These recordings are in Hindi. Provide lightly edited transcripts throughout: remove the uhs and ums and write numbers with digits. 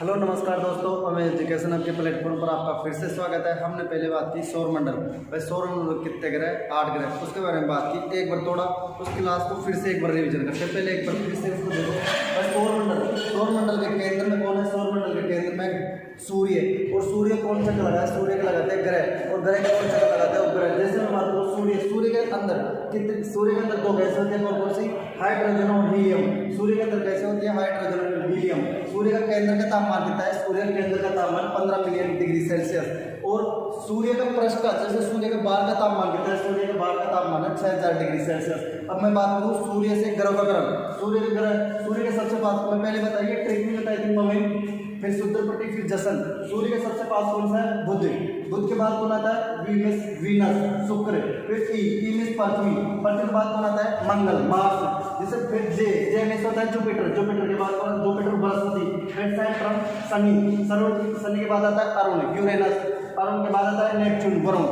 हेलो नमस्कार दोस्तों, हमें एजुकेशन हब के प्लेटफॉर्म पर आपका फिर से स्वागत है। हमने पहले बात की सौरमंडल। भाई सौरमंडल कितने ग्रह? 8 ग्रह। उसके बारे में बात की, एक बार थोड़ा उस क्लास को फिर से एक बार रिवीजन करते हैं। पहले एक बार फिर से उसको देखो। भाई सौरमंडल के केंद्र में कौन है? सौरमंडल के केंद्र में सूर्य। और सूर्य कौन सा लगा है? सूर्य का लगाते हैं ग्रह। और ग्रह का कौन सा लगाते हैं? उपग्रह। जैसे मैं बात करूँ सूर्य के अंदर कितने? सूर्य के अंदर 2 गैसें होती हैं। कौन सी? हाइड्रोजन और हीलियम। सूर्य के अंदर कैसे होती है? हाइड्रोजन और हीलियम। सूर्य का केंद्र का तापमान कितना है? सूर्य के केंद्र का तापमान 15 मिलियन डिग्री सेल्सियस। और सूर्य का पृष्ठ का, जैसे सूर्य के बाहर का तापमान कितना है? सूर्य के बाहर का तापमान है 6000 डिग्री सेल्सियस। अब मैं बात करूँ सूर्य से ग्रह का ग्रह। सूर्य के सबसे पास में पहले बताइए, ट्रिक बताई थी मम्मी, फिर शुद्रपट्टी, फिर जसन। सूर्य के सबसे पास कौन सा है? बुध। बुध के बाद कौन आता है? वीनस, शुक्र। फिर ई मीन्स पृथ्वी। पृथ्वी के बाद कौन आता है? मंगल, मार्स। जैसे फिर जे मीन्स होता है जुपिटर। जुपिटर के बाद कौन? जुपिटर, बृहस्पति। फिर सैटर्न, शनि के बाद आता है अरुण, यूरेनस। अरुण के बाद आता है नेपच्यून, वरुण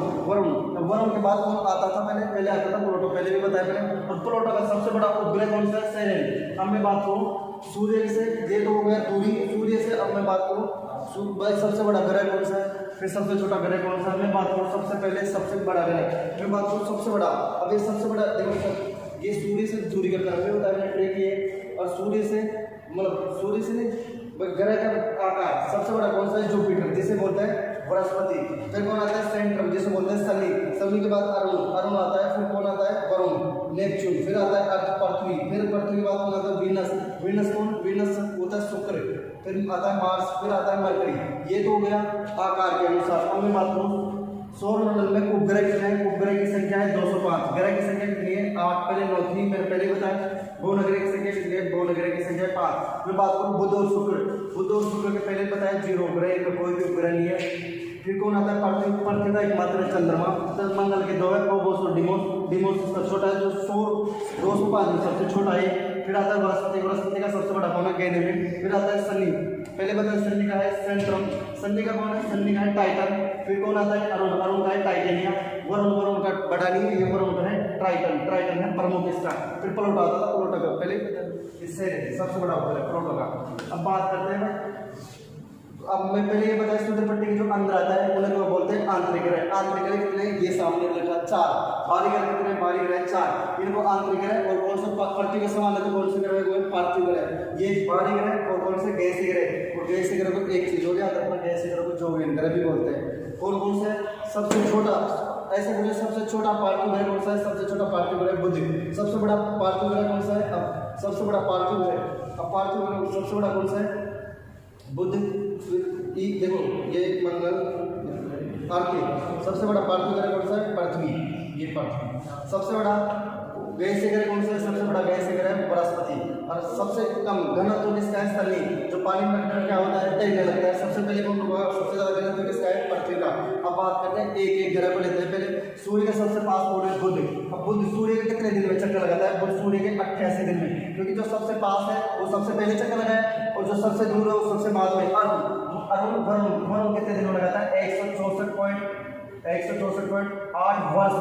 के बाद कौन आता था? पहले आता था प्लूटो। पहले भी बताया मैंने। और प्लूटो का सबसे बड़ा उपग्रह कौन सा है? सेरेन। अब मैं बात करूँ सूर्य से, ये तो हो गया दूरी सूर्य से। अब मैं बात करूँ सबसे बड़ा ग्रह कौन सा है, फिर सबसे छोटा ग्रह कौन सा है। मैं बात करूँ सबसे पहले सबसे बड़ा ग्रह। मैं बात करूँ सबसे बड़ा। अब ये सबसे बड़ा देखो, ये सूर्य से दूरी का क्रम होता है, ट्रेक ये। और सूर्य से सूर्य से ग्रह का आकार सबसे बड़ा कौन सा है? जुपिटर, जिसे बोलते हैं बृहस्पति। फिर कौन आता है? सेंट्रम, जिसे बोलते हैं शनि के बाद अरुण आता है। फिर कौन आता है? वरुण, नेपच्यून। फिर आता है पृथ्वी। फिर पृथ्वी के बाद कौन आता है? वीनस कौन? वीनस होता है शुक्र। फिर आता है मार्स। फिर आता है मरकरी। ये तो हो गया आकार के अनुसार। अब मैं बात करूँ सौरमंडल में उपग्रह कितने हैं? उपग्रह की संख्या है 205। ग्रह की संख्या कितनी है? 8। पहले 9 थी, मैंने पहले बताया। भूनगरह की संख्या कितनी है? भूनगरह की संख्या 5। मैं बात करूँ बुध और शुक्र के पहले बताया 0 ग्रह, इनका कोई भी उपग्रह नहीं है। फिर कौन आता है? पृथ्वी का एकमात्र चंद्रमा। मंगल के 2 है, फोबोस और डिमोस इसका छोटा है, जो 205 में सबसे छोटा है। फिर आता है बृहस्पति का सबसे बड़ा कौन है? गैनीमेड। फिर आता है शनि। पहले बताया शनि का है सेंट्रम। शनि का कौन है? शनि का है टाइटन। फिर कौन आता है? अरुण का है टाइटेनिया। वरुण का बड़ा नहीं है, ये वरुण का है ट्राइटन है प्रमुख इसका। फिर प्लूटो आता था, प्लूटो का पहले इससे सबसे बड़ा होता है प्लूटो का। अब बात करते हैं। अब मैं पहले ये बताया शुद्रपट्टी के जो अंदर आता है उन्हें तो बोलते हैं आंतरिक ग्रह। आंतरिक ग्रह कितने? ये सामने लिखा 4। बाहरी ग्रह कितने? बाहरी ग्रह 4। इनको आंतरिक ग्रह। और कौन सा पृथ्वी के समान है तो कौन से ग्रह? वो है पार्थिव ग्रह। ये बाहरी ग्रह। और कौन से? गैसीय ग्रह। और गैसीय ग्रह को एक चीज हो गया, गैसीय ग्रह को जोवियन ग्रह भी बोलते हैं। और कौन से? सबसे छोटा, ऐसे बोले सबसे छोटा पार्थिव ग्रह कौन सा है? सबसे छोटा पार्थिव ग्रह बुध। सबसे बड़ा पार्थिव ग्रह कौन सा है? अब सबसे बड़ा पार्थिव ग्रह, अब पार्थिव ग्रह सबसे बड़ा कौन सा है? बुध। देखो ये मंगल, अर्थ। सबसे बड़ा पार्थिव ग्रह कौन सा है? पृथ्वी, ये पृथ्वी। सबसे बड़ा गैसीय ग्रह कौन सा है? सबसे बड़ा गैसीय ग्रह बृहस्पति। और सबसे कम घनत्व किसका है? शनि। जो पानी में रखने क्या होता है? तैरने लगता है। सबसे पहले कौन होगा? सबसे ज्यादा घनत्व किसका है? पृथ्वी का। अब बात करते हैं एक ग्रह को लेते हैं। पहले सूर्य के सबसे पास कौन है? बुध। अब बुध सूर्य के कितने दिन में चक्कर लगाता है? बुध सूर्य के 88 दिन में, क्योंकि जो सबसे पास है वो सबसे पहले चक्कर लगाए, और जो सबसे दूर है वो सबसे बाद में। वरुण कितने दिन में लगाता है? 164.8 वर्ष।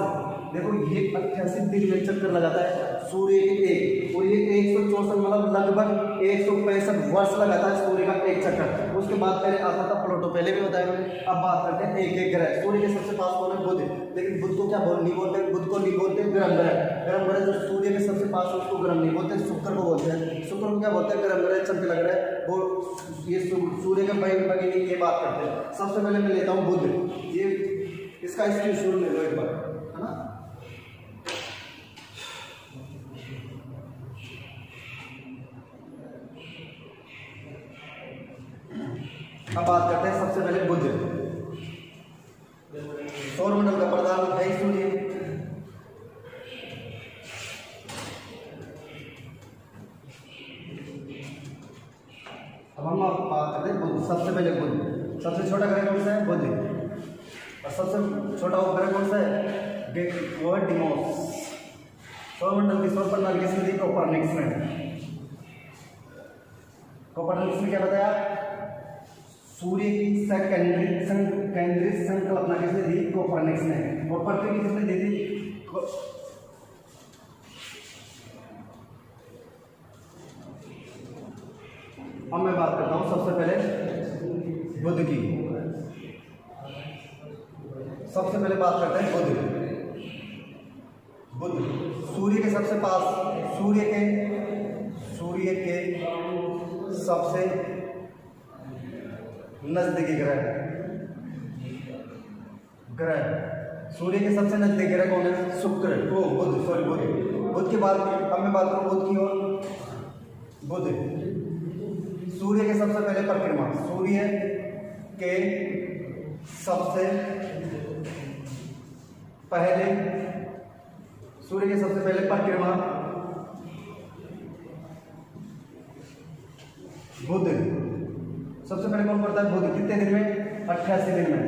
देखो ये 88 दिन में चक्कर लगाता है सूर्य के एक। और ये 164 मतलब लगभग 165 वर्ष लगाता है सूर्य का एक चक्कर। उसके बाद पहले आता था प्लूटो, पहले भी बताया मैंने। अब बात करते हैं एक ग्रह। सूर्य के सबसे पास कौन है? बुध। लेकिन बुध को क्या नहीं बोलते? बुध को नहीं बोलते ग्रह ग्रह। जो सूर्य के सबसे पास है उसको ग्रह नहीं बोलते, शुक्र को बोलते हैं। शुक्र को क्या बोलते हैं? ग्रह चमके लग रहा है। वो ये सूर्य के बगीने की बात करते हैं। सबसे पहले मैं लेता हूँ बुध। ये इसका स्क्रीनशॉट ले लो एक बार, है ना। अब बात करते हैं सबसे पहले बुध। सौरमंडल का प्रधान है सूर्य। अब हम बात करते हैं बुध। सबसे पहले बुध। सबसे छोटा ग्रह कौन सा है? बुध। और सबसे छोटा उपग्रह कौन सा है? वो है डिमोस। सौरमंडल की सौर प्रणाली किसने दी? कोपरनिकस ने। कोपरनिकस ने क्या बताया? सूर्य की केंद्रित संकल्पना किसने दी? कोपरनिकस ने। और पृथ्वी की किसने दी थी? अब मैं बात करता हूँ सबसे पहले बुध की। सबसे पहले बात करते हैं बुध। सूर्य के सबसे पास, सूर्य के सबसे नजदीकी ग्रह, सूर्य के सबसे नजदीकी ग्रह कौन है? शुक्र। ओ बुध, सॉरी बुध के बाद अब मैं बात करूं बुध की ओर। बुध सूर्य के सबसे पहले परिक्रमा, सूर्य के सबसे पहले परिक्रमा बुध। सबसे पहले कौन करता है? बुध। कितने दिन में? 88 दिन में।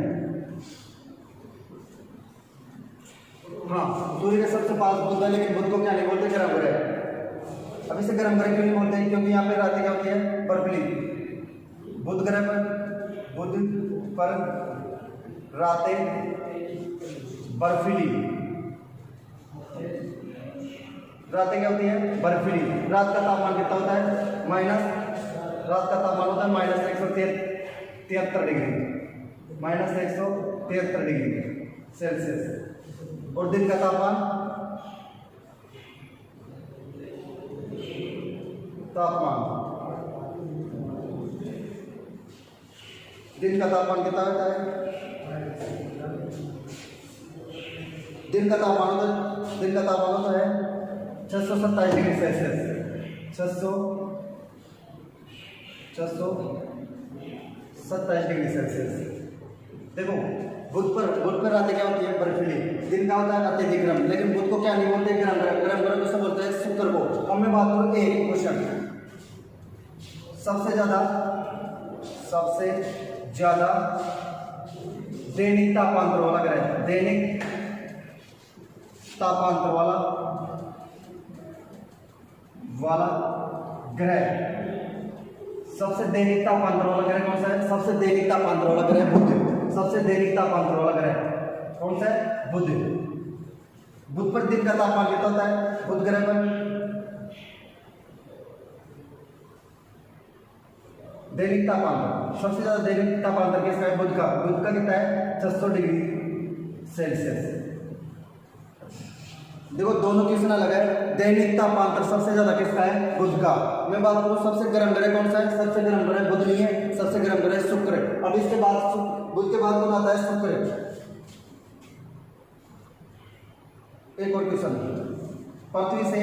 हाँ, सूर्य के सबसे पास बुध है, लेकिन बुध को क्या नहीं बोलते? गर्म ग्रह। अब इसे गर्म ग्रह क्यों नहीं बोलते? क्योंकि यहाँ पे रातें क्या होती है? बर्फीली। बुध पर रातें बर्फीली। रातें क्या होती है? बर्फीली। रात का तापमान कितना होता है? रात का तापमान होता है -173 डिग्री, -173 डिग्री सेल्सियस। और दिन का तापमान कितना होता है? दिन का तापमान होता है 627 डिग्री सेल्सियस। 627 degree Celsius. देखो बुध पर रातें क्या होती है? बर्फीली। दिन का होता है अत्यधिक गर्म, लेकिन बुध को क्या नहीं बोलते? गर्म ग्रह किसे बोलते हैं? शुक्र को। अब मैं बात करूँ एक क्वेश्चन, सबसे ज्यादा दैनिक तापांतर वाला ग्रह, सबसे दैनिक तापांतर वाला ग्रह कौन सा है? सबसे दैनिक तापांतर वाला ग्रह बुध। सबसे दैनिक तापांतर वाला ग्रह कौन सा है? बुध। बुध पर दिन का तापमान कितना होता है? बुध ग्रह पर दैनिक तापमान, सबसे ज्यादा दैनिक तापमान किसका है? बुध का कितना है? 600 डिग्री सेल्सियस। देखो दोनों क्वेश्चन अलग है। दैनिक तापमान सबसे ज्यादा किसका है? बुध का। मैं बात करूं सबसे गर्म ग्रह कौन सा है? सबसे गर्म ग्रह बुध नहीं है, सबसे गर्म ग्रह शुक्र। अब इसके बाद बुध के बाद कौन आता है? शुक्र। एक और क्वेश्चन, पृथ्वी से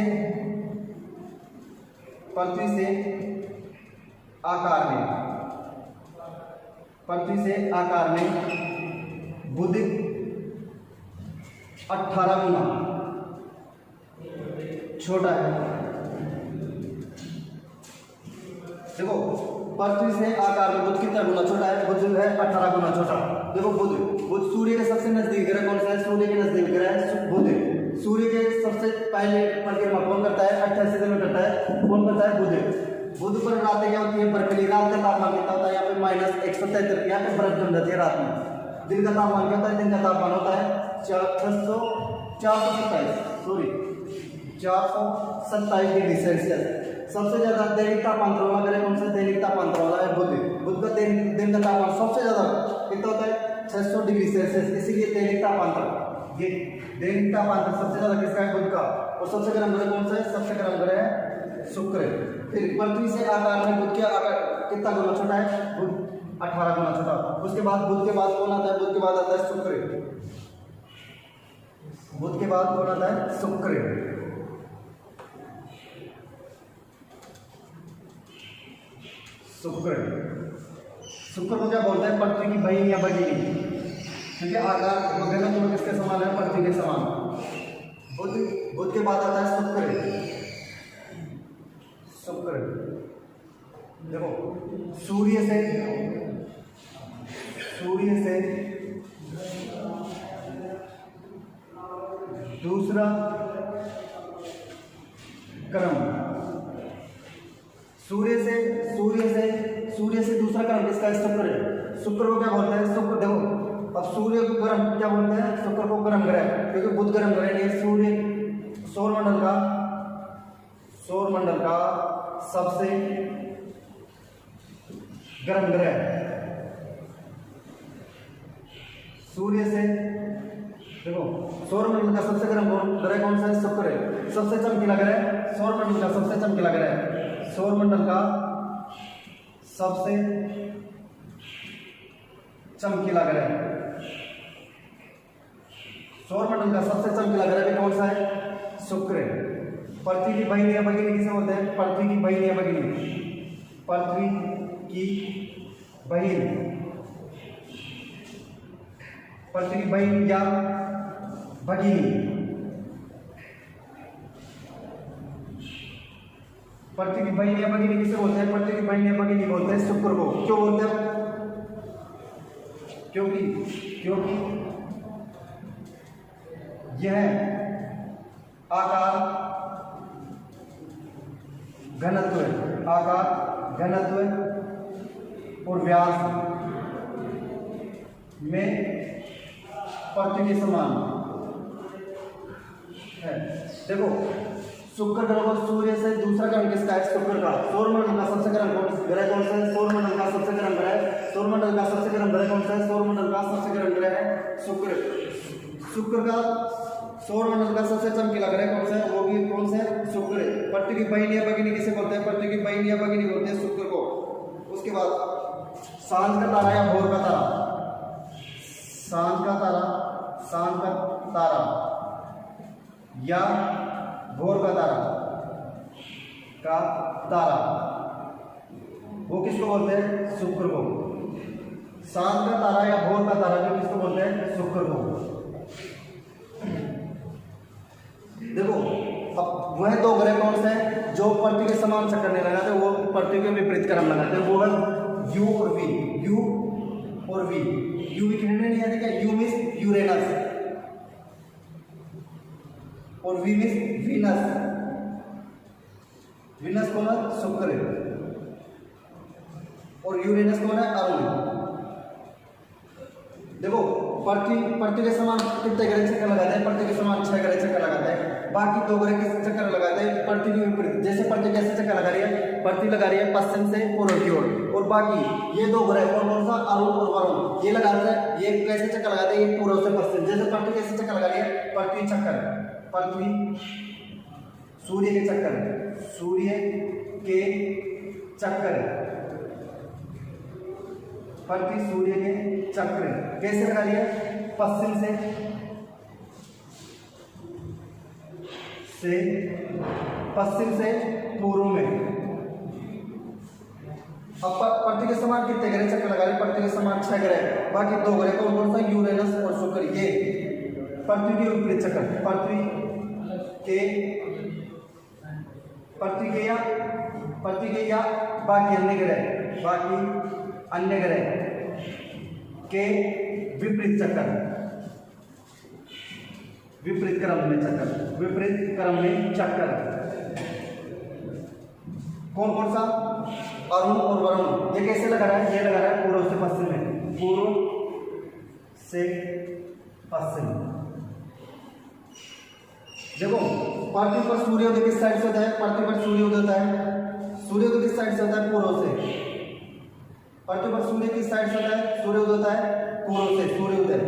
आकार में बुध 18 गुना छोटा है। देखो पृथ्वी से आकार में बुध कितना गुना छोटा है? बुध जो है 18 गुना छोटा। देखो बुध सूर्य के सबसे नजदीक ग्रह कौन सा है? सूर्य के नजदीक ग्रह बुध। सूर्य के सबसे पहले परिक्रमा कौन करता है? 88 दिन में करता है। कौन करता है? बुध। बुध पर रातें क्या होती है? बर्फीली। रात का तापमान कितना होता है? यहाँ पे -173, यहाँ पे बर्फ जम जाती है रात में। दिन का तापमान क्या होता है? दिन का तापमान होता है 427 डिग्री सेल्सियस। सबसे ज्यादा दैनिक तापांतर वाला ग्रह कौन सा? दैनिक तापांतर वाला है बुध। बुध का दिन का तापमान सबसे ज्यादा कितना होता है? 600 डिग्री सेल्सियस। इसीलिए दैनिक तापांतर सबसे ज्यादा किसका है? बुध का। और सबसे गर्म ग्रह कौन सा है? सबसे गर्म ग्रह है शुक्र। फिर पृथ्वी से आकार में बुध के आकार कितना गुना छोटा है? बुध 18 गुना छोटा। उसके बाद बुध के बाद कौन आता है? बुध के बाद आता है शुक्र। बुध के बाद कौन आता है? शुक्र। शुक्र को क्या बोलते हैं? पृथ्वी की बहन या भगिनी, क्योंकि आकार वगैरह दोनों किसके समान है? पृथ्वी के समान। बुध के बाद आता है शुक्र। देखो सूर्य से दूसरा क्रम, सूर्य से दूसरा क्रम किसका है? शुक्र को क्या बोलते हैं? शुक्र। देखो अब सूर्य को गर्म क्या बोलते हैं? शुक्र को गर्म ग्रह, क्योंकि बुध गर्म ग्रह नहीं है। सूर्य सौरमंडल का सबसे गर्म ग्रह, सूर्य से देखो सौरमंडल का सबसे गर्म ग्रह कौन सा है? शुक्र है। सबसे चमकीला ग्रह सौरमंडल का सबसे चमकीला ग्रह, सौरमंडल का सबसे चमकीला ग्रह, सौरमंडल का सबसे चमकीला ग्रह भी कौन सा है? शुक्र है। पृथ्वी की बहिनी या भगिनी किसे बोलते हैं? पृथ्वी की बहिनी या भगिनी, पृथ्वी की बहिनी, पृथ्वी की बहिनी या भगिनी, पृथ्वी की बहिनी या भगिनी किसे बोलते हैं? पृथ्वी की बहिनी या भगिनी बोलते हैं शुक्र को। क्यों बोलते हैं? क्योंकि यह आकार घनत्व, आकार घनत्व और व्यास में पृथ्वी के समान है। देखो शुक्र ग्रह को सूर्य से दूसरा ग्रह किसका है? शुक्र का। सौरमंडल का सबसे गर्म ग्रह कौन सा है? सौरमंडल का सबसे गर्म ग्रह, सौरमंडल का सबसे गर्म ग्रह कौन सा है? सौरमंडल का सबसे गर्म ग्रह है शुक्र। शुक्र का सौरमंडल का सबसे चमकीला ग्रह कौन सा है? वो भी कौन सा है? शुक्र। पृथ्वी की बहिनी या भगिनी किसे बोलते हैं? पृथ्वी की बहिनी या भगिनी बोलते हैं शुक्र को। उसके बाद सांझ का तारा या भोर का तारा, सांझ का तारा, सांझ का तारा या भोर का तारा वो किसको बोलते हैं? शुक्र को। सांझ का तारा या भोर का तारा भी किसको बोलते हैं? शुक्र को। देखो अब वह दो ग्रह कौन से हैं जो पृथ्वी के समान चक्कर नहीं लगाते, वो पृथ्वी के विपरीत क्रम लगाते हैं, वो है यू और वी। यू और वी, यू वी कहने नहीं आते क्या? यू मीन्स यूरेनस और वी मीन्स वीनस। वीनस कौन है? शुक्र है। और यूरेनस कौन है? अरुण। देखो पृथ्वी के समान कितने ग्रह चक्कर लगाते हैं? पृथ्वी के समान 6 ग्रह चक्कर लगाते हैं। बाकी 2 ग्रह किस चक्कर लगाते हैं? पृथ्वी के विपरीत। जैसे पृथ्वी कैसे चक्कर लगा रही है? पृथ्वी लगा रही है पश्चिम से पूर्व की ओर, और बाकी ये 2 ग्रह कौन सा? अरुण और वरुण, ये लगाते हैं। ये कैसे चक्कर लगाते हैं? ये पूर्व से पश्चिम। जैसे पृथ्वी कैसे चक्कर लगा रही है? पृथ्वी चक्कर, पृथ्वी सूर्य के चक्कर, सूर्य के चक्कर, पृथ्वी सूर्य के चक्र कैसे लगा लिया? पश्चिम से पूर्व में। अब पृथ्वी के समान कितने ग्रह चक्कर लगा रहे? पृथ्वी के समान 6 ग्रह, बाकी 2 ग्रह कौन सा? यूरेनस और शुक्र। ये पृथ्वी के विपरीत चक्कर, पृथ्वी के या बाकी अन्य ग्रह के विपरीत चक्कर, विपरीत क्रम में चक्कर कौन कौन सा? अरुण और वरुण। ये कैसे लगा रहा है? ये लगा रहा है पूर्व से पश्चिम में, पूर्व से पश्चिम। देखो पृथ्वी पर सूर्योदय किस साइड से होता है? पृथ्वी पर सूर्योदय होता है, सूर्योदय किस साइड से होता है? पूर्व से। पृथ्वी पर सूर्य किस साइड से होता है? सूर्योदय होता है पूर्व से, सूर्योदय।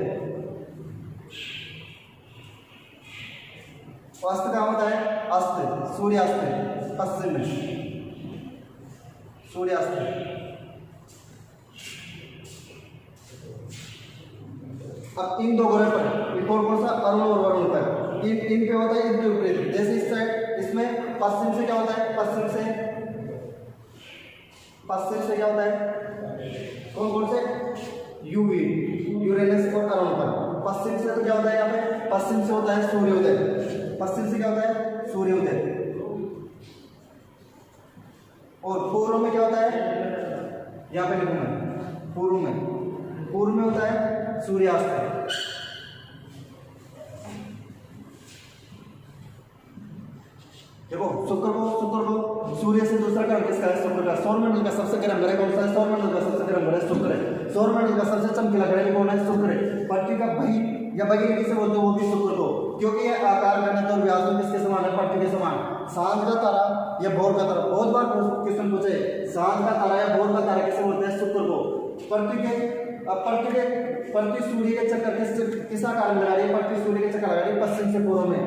अस्त कहाँ होता है? अस्त, सूर्यास्त पश्चिम में, सूर्यास्त। अब इन 2 ग्रह पर कौन सा? अरुण और वरुण पर इन पे होता है इनके विपरीत। जैसे इस साइड इसमें पश्चिम से क्या होता है? पश्चिम से क्या होता है? कौन से? यूवी, यूरेनस और अरुण पर। पश्चिम से तो क्या होता है? यहाँ पे पश्चिम से होता है सूर्योदय, पश्चिम से क्या होता है? सूर्योदय। और पूर्व में क्या होता है? यहाँ पे लिखूंगा, पूर्व में होता है सूर्यास्त। देखो शुक्र को सूर्य से दूसरा ग्रह किसका है? शुक्र का। सौरमंडल का सबसे गर्म ग्रह कौन सा है? सौरमंडल का सबसे गर्म ग्रह शुक्र है। सौरमंडल का सबसे चमकीला ग्रह कौन है? शुक्र है। पृथ्वी का भाई या भगिनी किसे बोलते हैं? वो भी शुक्र को। क्योंकि ये आकार घनत्व और व्यास में किसके समान है, पृथ्वी के समान। सांझ का तारा या भोर का तारा, बहुत बार क्वेश्चन पूछे, सांझ का तारा या भोर का तारा किसे बोलते हैं, शुक्र को। पृथ्वी सूर्य के चक्कर किस आकार में लगा रही है, पृथ्वी सूर्य के चक्कर लगा रही है पश्चिम से पूर्व में।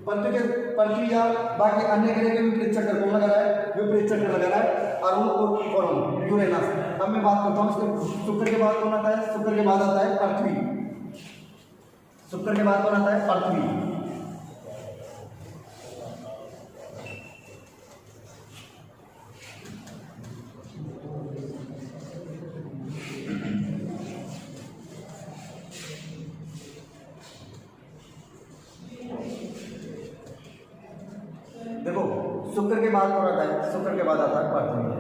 पृथ्वी या बाकी अन्य ग्रह के विपरीत चक्कर कौन लगा रहा है, विपरीत चक्कर लगा रहा है अरुण और यूरेनस। अब मैं बात करता हूँ शुक्र के बाद कौन आता है, शुक्र के बाद आता है पृथ्वी। शुक्र के बाद कौन आता है, पृथ्वी। देखो शुक्र के बाद कौन आता है, शुक्र के बाद आता है पृथ्वी।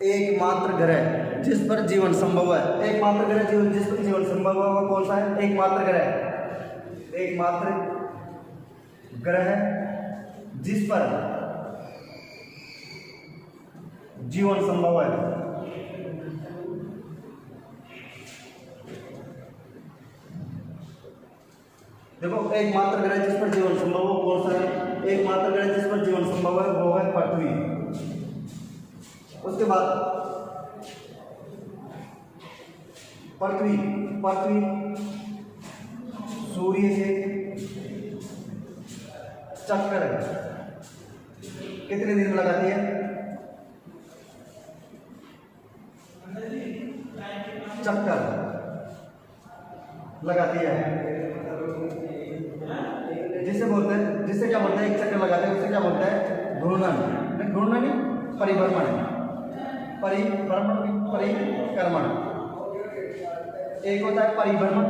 एकमात्र ग्रह जिस पर जीवन संभव है, एकमात्र ग्रह जिस पर जीवन संभव है वो कौन सा है, एकमात्र ग्रह, एकमात्र ग्रह जिस पर जीवन संभव है। देखो एकमात्र ग्रह जिस पर जीवन संभव है कौन सा है, एकमात्र ग्रह जिस पर जीवन संभव है वो है पृथ्वी। उसके बाद पृथ्वी सूर्य के चक्कर कितने दिन में लगाती है, चक्कर लगाती है, जिसे बोलते हैं, जिससे क्या बोलते हैं, एक चक्कर लगाते हैं उसे क्या बोलते हैं, घूर्णन। घूर्णन नहीं, परिभ्रमण, परिक्रमण। एक होता है परिभ्रमण,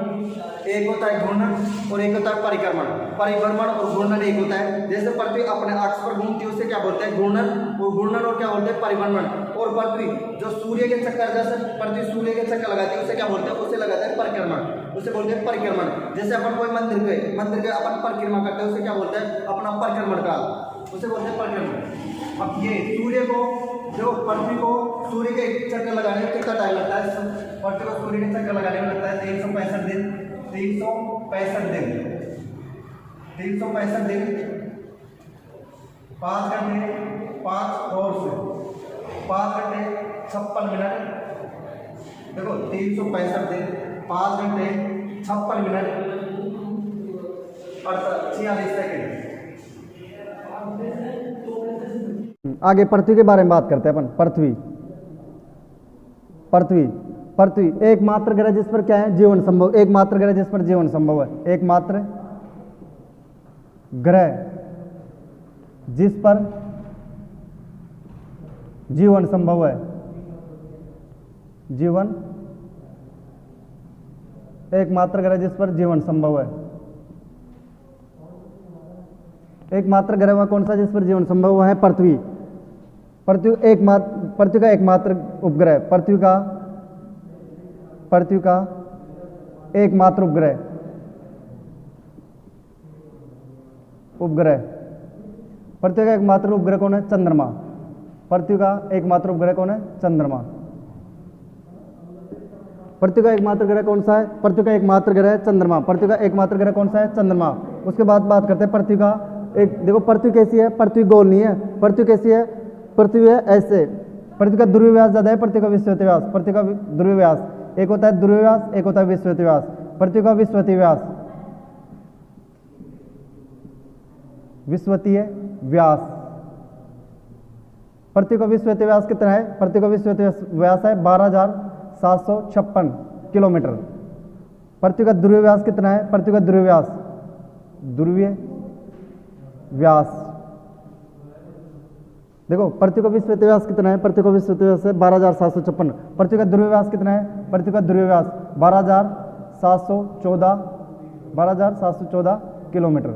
एक होता है घूर्णन और एक होता है परिक्रमण। परिभ्रमण और घूर्णन एक होता है, जैसे पृथ्वी अपने अक्ष पर घूमती है उसे क्या बोलते हैं, घूर्णन। वो घूर्णन और क्या बोलते हैं, परिभ्रमण। और पृथ्वी जो सूर्य के चक्कर, जैसे पृथ्वी सूर्य के चक्कर लगाती है उसे क्या बोलते हैं, उसे लगाते हैं परिक्रमण, उसे बोलते हैं परिक्रमण। जैसे अपन कोई मंदिर के अपन परिक्रमा करते हैं उसे क्या बोलते हैं, अपना परिक्रमण काल, उसे बोलते हैं परिक्रमण। अब ये सूर्य को, जो पृथ्वी को सूर्य के चक्कर लगाने में कितना टाइम लगता है, पृथ्वी को सूर्य के चक्कर लगाने में लगता है 365 दिन। 365 दिन, 365 दिन, 5 घंटे 5 और 5 घंटे 56 मिनट। देखो 365 दिन, 5 घंटे 56 मिनट 46 सेकेंड। आगे पृथ्वी के बारे में बात करते हैं अपन। पृथ्वी एकमात्र ग्रह जिस पर क्या है, जीवन संभव। एकमात्र ग्रह जिस पर जीवन संभव है, एकमात्र ग्रह जिस पर जीवन संभव है, जीवन, एकमात्र ग्रह जिस पर जीवन संभव है। एकमात्र ग्रह कौन सा जिस पर जीवन संभव है, पृथ्वी। पृथ्वी का एकमात्र उपग्रह, पृथ्वी का एकमात्र उपग्रह, पृथ्वी का एकमात्र उपग्रह कौन है, चंद्रमा। पृथ्वी का एकमात्र उपग्रह कौन है, चंद्रमा। पृथ्वी का एकमात्र ग्रह कौन सा है, पृथ्वी का एकमात्र ग्रह है चंद्रमा। पृथ्वी का एकमात्र ग्रह कौन सा है, चंद्रमा। उसके बाद बात करते हैं पृथ्वी का एक, देखो पृथ्वी कैसी है, पृथ्वी गोल नहीं है। पृथ्वी कैसी है, पृथ्वी है ऐसे। पृथ्वी का ध्रुवीय व्यास ज्यादा है, पृथ्वी का विषुवतीय व्यास। पृथ्वी का ध्रुवीय व्यास, एक होता है ध्रुवीय व्यास, एक होता है विषुवतीय व्यास। पृथ्वी का विषुवतीय व्यास, विषुवतीय व्यास, पृथ्वी का विषुवतीय व्यास कितना है, पृथ्वी का विषुवतीय व्यास है 12,756 किलोमीटर। पृथ्वी का ध्रुवीय व्यास कितना है, पृथ्वी का ध्रुवीय व्यास, ध्रुवीय व्यास, देखो पृथ्वी का विषुवतीय व्यास कितना है, पृथ्वी का विषुवतीय व्यास है 12,756। पृथ्वी का ध्रुवीय व्यास कितना है, पृथ्वी का ध्रुवीय व्यास 12,714 किलोमीटर।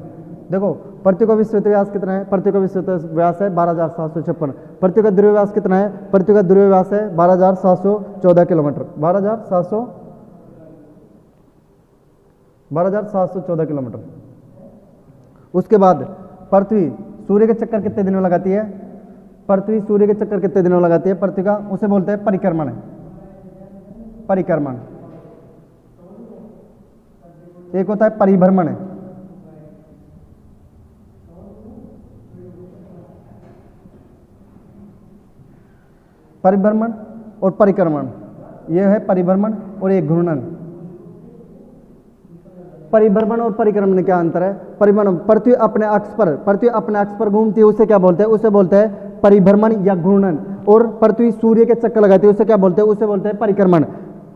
देखो पृथ्वी का विषुवतीय व्यास कितना है, पृथ्वी का विषुवतीय व्यास है 12,756। पृथ्वी का ध्रुवीय व्यास कितना है, पृथ्वी का ध्रुवीय व्यास है 12,714 किलोमीटर, 12,714 किलोमीटर। उसके बाद पृथ्वी सूर्य के चक्कर कितने दिनों लगाती है, पृथ्वी सूर्य के चक्कर कितने दिनों लगाती है, पृथ्वी का, उसे बोलते हैं परिक्रमण। परिक्रमण, एक होता है परिभ्रमण, परिभ्रमण और परिक्रमण। यह है परिभ्रमण और एक घूर्णन। परिभ्रमण और परिक्रमण में क्या अंतर है? परिभ्रमण पृथ्वी अपने अक्ष पर घूमती है, उसे क्या बोलते हैं? उसे बोलते हैं परिभ्रमण या घूर्णन। और पृथ्वी सूर्य के चक्कर लगाती है, उसे क्या बोलते हैं? उसे बोलते हैं परिक्रमण।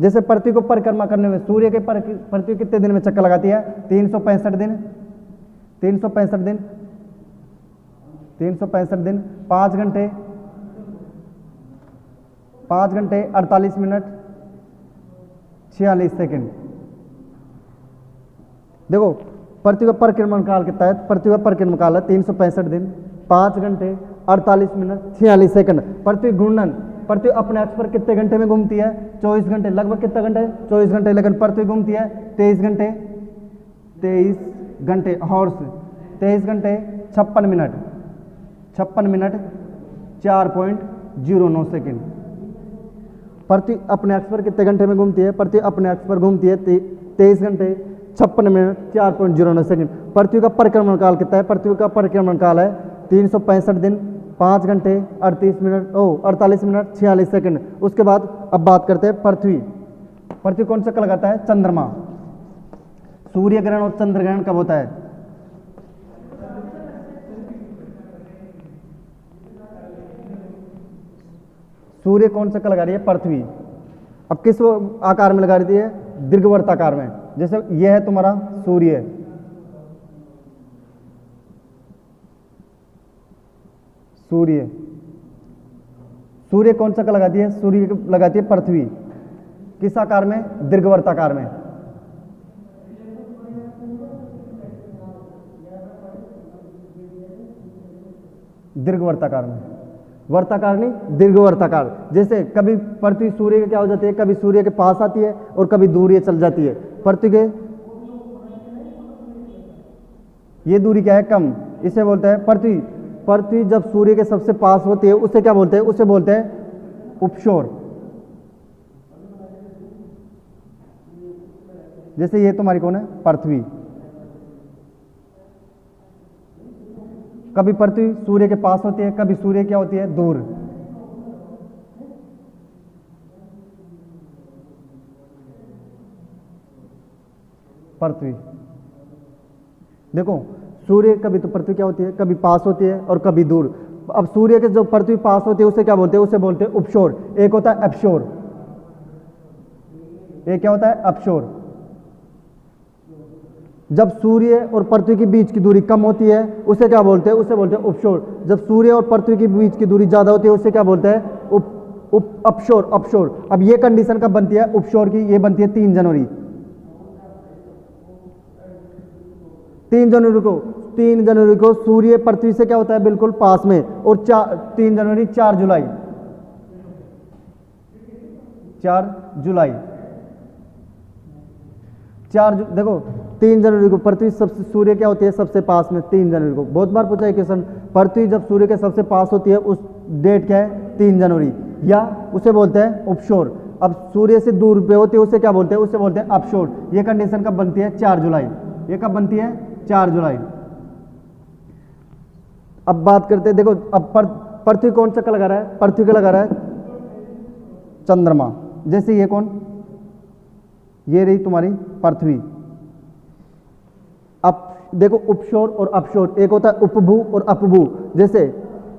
जैसे पृथ्वी को परिक्रमा करने में सूर्य के पृथ्वी कितने दिन में चक्कर लगाती है? 365 दिन, 365 दिन, 365 दिन, 5 घंटे, 5 घंटे 48 मिनट 46 सेकंड। देखो पृथ्वी का परिक्रमण काल कितना है? पृथ्वी का परिक्रमण काल है 365 दिन, 5 घंटे 48 मिनट 46 सेकंड। पृथ्वी घूर्णन, पृथ्वी अपने अक्ष पर कितने घंटे में घूमती है? 24 घंटे। लगभग कितने घंटे? 24 घंटे। लेकिन पृथ्वी घूमती है 23 घंटे, 23 घंटे हॉर्स, 23 घंटे 56 मिनट, 56 मिनट 4.09 सेकंड। पृथ्वी अपने अक्ष पर कितने घंटे में घूमती है? पृथ्वी अपने अक्ष पर घूमती है 23 घंटे 56 मिनट 4.09 सेकंड। पृथ्वी का परिक्रमण काल कितना है? पृथ्वी का परिक्रमण काल है 365 दिन, 5 घंटे 48 मिनट 46 सेकंड। उसके बाद अब बात करते हैं पृथ्वी। पृथ्वी कौन सा चक्कर लगाता है? चंद्रमा। सूर्य ग्रहण और चंद्र ग्रहण कब होता है? सूर्य कौन सा चक्कर लगा रही है? पृथ्वी। अब किस आकार में लगा रही है? दीर्घवृत्ताकार में। जैसे यह है तुम्हारा सूर्य, सूर्य सूर्य कौन सा लगाती है? सूर्य लगाती है पृथ्वी। किस आकार में? दीर्घवृत्ताकार में। दीर्घवृत्ताकार में, वर्ताकार नहीं, दीर्घवृत्ताकार। जैसे कभी पृथ्वी सूर्य के क्या हो जाती है? कभी सूर्य के पास आती है और कभी दूर ये चल जाती है। पृथ्वी के ये दूरी क्या है? कम। इसे बोलते हैं पृथ्वी। पृथ्वी जब सूर्य के सबसे पास होती है उसे क्या बोलते हैं? उसे बोलते हैं उपशोर। जैसे ये तुम्हारी कौन है? पृथ्वी। कभी पृथ्वी सूर्य के पास होती है, कभी सूर्य क्या होती है? दूर। पृथ्वी देखो सूर्य कभी तो पृथ्वी क्या होती है? कभी पास होती है और कभी दूर। अब सूर्य के जो पृथ्वी पास होती है उसे क्या बोलते हैं? उसे बोलते हैं उपशोर। एक होता है अपशोर, एक क्या होता है? अपशोर। जब सूर्य और पृथ्वी के बीच की दूरी कम होती है उसे क्या बोलते हैं? उसे बोलते हैं उपशोर। जब सूर्य और पृथ्वी के बीच की दूरी ज्यादा होती है उसे क्या बोलते हैं? अपशोर, अपशोर। अब ये कंडीशन कब बनती है उपशोर की? ये बनती है 3 जनवरी। 3 जनवरी को सूर्य पृथ्वी से क्या होता है? बिल्कुल पास में। और 3 जनवरी 4 जुलाई, 4 जुलाई, देखो 3 जनवरी को पृथ्वी सबसे, सूर्य क्या होती है? सबसे पास में 3 जनवरी को। बहुत बार पूछा है क्वेश्चन, पृथ्वी जब सूर्य के सबसे पास होती है उस डेट क्या है? 3 जनवरी, या उसे बोलते हैं उपशोर। अब सूर्य से दूर पे होती है उसे क्या बोलते हैं? उसे बोलते हैं अपशोर। ये कंडीशन कब बनती है? 4 जुलाई। ये कब बनती है? 4 जुलाई। अब बात करते हैं, देखो अब पृथ्वी कौन सा लगा रहा है? पृथ्वी का लगा रहा है चंद्रमा। जैसे ये कौन? ये रही तुम्हारी पृथ्वी। अब देखो उपशोर और अपशोर, एक होता है उपभू और अपभू। जैसे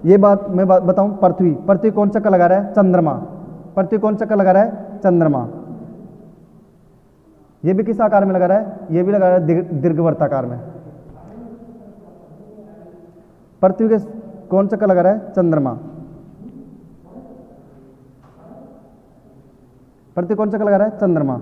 ये बात मैं बताऊं, पृथ्वी कौन सा लगा रहा है? चंद्रमा। पृथ्वी कौन सा लगा रहा है? चंद्रमा। ये भी किस आकार में लगा रहा है? ये भी लगा रहा है दीर्घवृत्ताकार में। पृथ्वी के कौन सा लगा रहा है? चंद्रमा। पृथ्वी कौन सा लगा रहा है? चंद्रमा।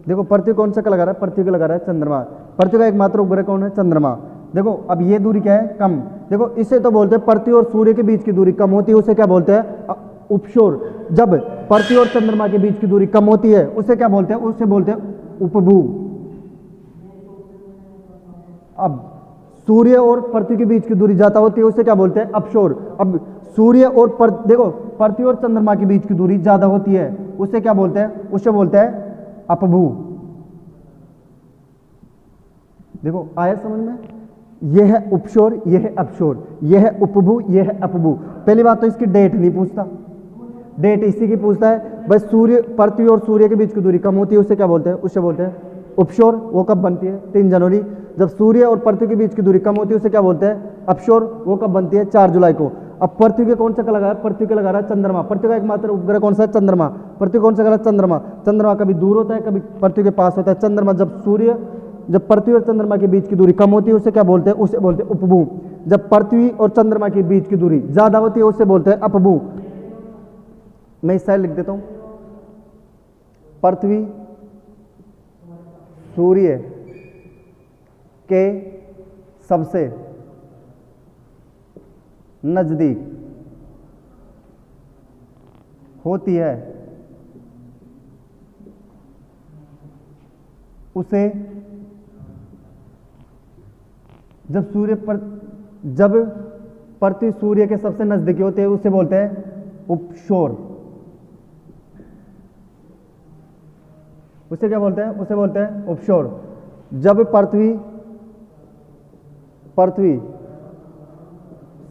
देखो पृथ्वी कौन सा लगा रहा है? पृथ्वी का लगा रहा है चंद्रमा। पृथ्वी का एकमात्र उपग्रह कौन है? चंद्रमा। देखो अब ये दूरी क्या है? कम। देखो इसे तो बोलते हैं पृथ्वी और सूर्य के बीच की दूरी कम होती है उसे क्या बोलते हैं? उपशोर। जब पृथ्वी और चंद्रमा के बीच की दूरी कम होती है उसे क्या बोलते हैं? उसे बोलते हैं उपभू। अब सूर्य और पृथ्वी के बीच की दूरी ज्यादा होती है उसे क्या बोलते हैं? अपशोर। अब सूर्य और देखो पृथ्वी और चंद्रमा के बीच की दूरी ज्यादा होती है उसे क्या बोलते हैं? उसे बोलते हैं अपभू। देखो आया समझ में? यह है उपशोर, यह है अपशोर, यह है उपभू, यह है अपभू। पहली बात तो इसकी डेट नहीं पूछता, डेट इसी की पूछता है। बस सूर्य, पृथ्वी और सूर्य के बीच की दूरी कम होती है उसे क्या बोलते हैं? उसे बोलते हैं उपशोर। वो कब बनती है? 3 जनवरी। जब सूर्य और पृथ्वी के बीच की दूरी कम होती है उसे क्या बोलते हैं? अपशोर। वो कब बनती है? 4 जुलाई को। अब पृथ्वी के कौन सा लगा है? पृथ्वी के लगा रहा है चंद्रमा। पृथ्वी का एकमात्र उपग्रह कौन सा है? चंद्रमा। पृथ्वी कौन सा लगा? चंद्रमा। चंद्रमा कभी दूर होता है, कभी पृथ्वी के पास होता है। चंद्रमा जब पृथ्वी और चंद्रमा के बीच की दूरी कम होती है उसे क्या बोलते हैं? उसे बोलते हैं उपभू। जब पृथ्वी और चंद्रमा के बीच की दूरी ज्यादा होती है उसे बोलते हैं अपभू। मैं इस साइड लिख देता हूं, पृथ्वी सूर्य के सबसे नजदीक होती है उसे जब पृथ्वी सूर्य के सबसे नजदीकी होते हैं उसे बोलते हैं उपशोर। उसे क्या बोलते हैं? उसे बोलते हैं उपशोर। जब पृथ्वी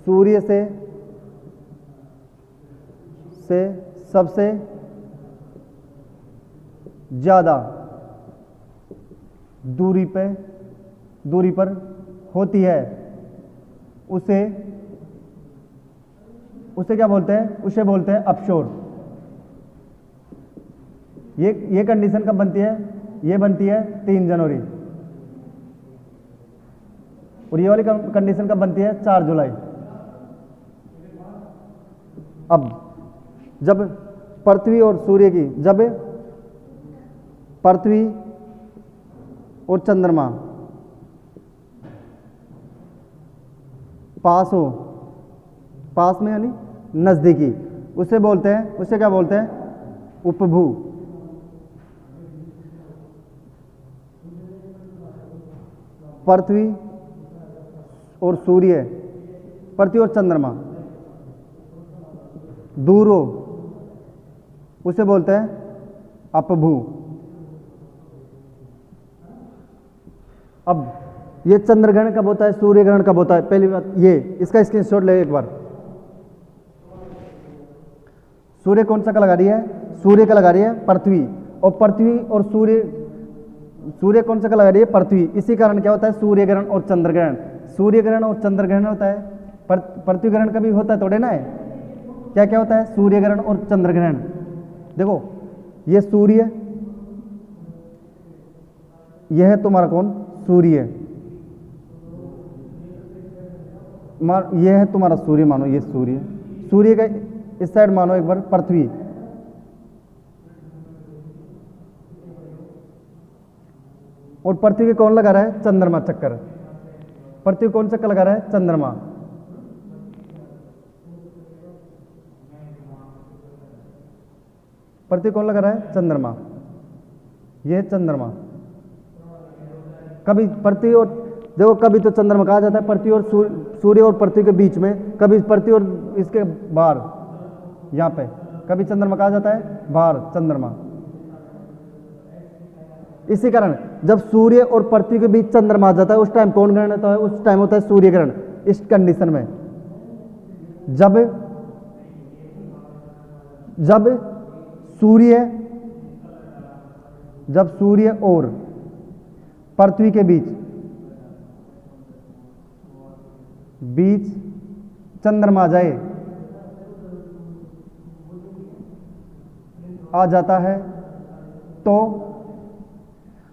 सूर्य से सबसे ज्यादा दूरी पर होती है उसे क्या बोलते हैं? उसे बोलते हैं अपशोर। ये कंडीशन कब बनती है? ये बनती है 3 जनवरी। और ये वाली कंडीशन कब बनती है? 4 जुलाई। अब जब पृथ्वी और सूर्य की, जब पृथ्वी और चंद्रमा पास में यानी नजदीकी, उसे क्या बोलते हैं? उपभू। पृथ्वी और चंद्रमा दूर हो उसे बोलते हैं अपभू। अब ये चंद्र ग्रहण कब होता है? सूर्य ग्रहण कब होता है? पहली बात ये, इसका स्क्रीनशॉट ले एक बार। सूर्य कौन सा का लगा रही है? सूर्य का लगा रही है पृथ्वी। और पृथ्वी और सूर्य कौन सा का लगा रही है? पृथ्वी। इसी कारण क्या होता है? सूर्य ग्रहण और चंद्र ग्रहण। सूर्य ग्रहण और चंद्र ग्रहण होता है, पृथ्वी ग्रहण कभी होता है थोड़े ना है। क्या होता है? सूर्य ग्रहण और चंद्र ग्रहण। देखो ये सूर्य, यह है तुम्हारा कौन? सूर्य। यह है तुम्हारा सूर्य, मानो ये सूर्य का इस साइड मानो एक बार पृथ्वी। और पृथ्वी के कौन लगा रहा है? चंद्रमा चक्कर। पृथ्वी कौन चक्कर लगा रहा है? चंद्रमा। पृथ्वी कौन लगा रहा है? चंद्रमा। यह चंद्रमा। कभी पृथ्वी और देखो, कभी तो चंद्रमा कहा जाता है पृथ्वी और सूर्य और पृथ्वी के बीच में, कभी पृथ्वी और इसके बाहर यहां पे, कभी चंद्रमा कहा जाता है बाहर चंद्रमा। इसी कारण जब सूर्य और पृथ्वी के बीच चंद्रमा आ जाता है उस टाइम कौन ग्रहण होता है? उस टाइम होता है सूर्य ग्रहण। इस कंडीशन में जब सूर्य और पृथ्वी के बीच चंद्रमा आ जाता है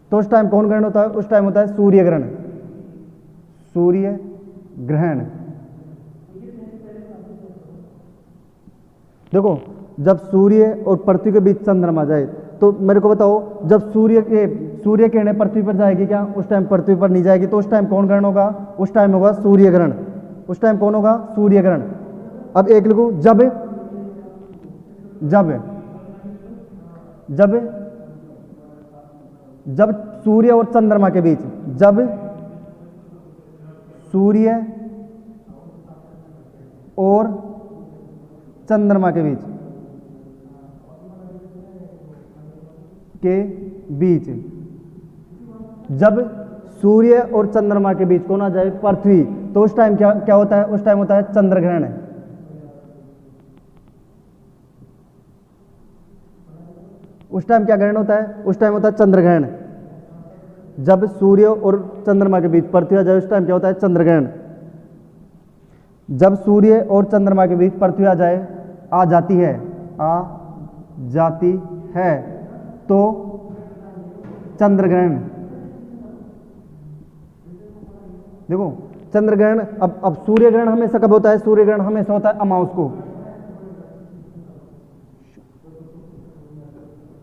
तो उस टाइम कौन ग्रहण होता है? उस टाइम होता है सूर्य ग्रहण। सूर्य ग्रहण। देखो जब सूर्य और पृथ्वी के बीच चंद्रमा जाए तो मेरे को बताओ, जब सूर्य किरणें पृथ्वी पर जाएगी क्या? उस टाइम पृथ्वी पर नहीं जाएगी, तो उस टाइम कौन ग्रहण होगा? उस टाइम होगा सूर्य ग्रहण। उस टाइम कौन होगा? सूर्य ग्रहण। अब एक लिखो, जब सूर्य और चंद्रमा के बीच, जब सूर्य और चंद्रमा के बीच जब सूर्य और चंद्रमा के बीच कौन आ जाए, पृथ्वी, तो उस टाइम क्या होता है, उस टाइम होता है चंद्रग्रहण। उस टाइम क्या ग्रहण होता है, उस टाइम होता है चंद्रग्रहण। जब सूर्य और चंद्रमा के बीच पृथ्वी आ जाए उस टाइम क्या होता है, चंद्रग्रहण। जब सूर्य और चंद्रमा के बीच पृथ्वी आ जाती है तो चंद्रग्रहण। देखो चंद्रग्रहण, अब सूर्य ग्रहण हमेशा कब होता है, सूर्य ग्रहण हमेशा होता है अमावस को।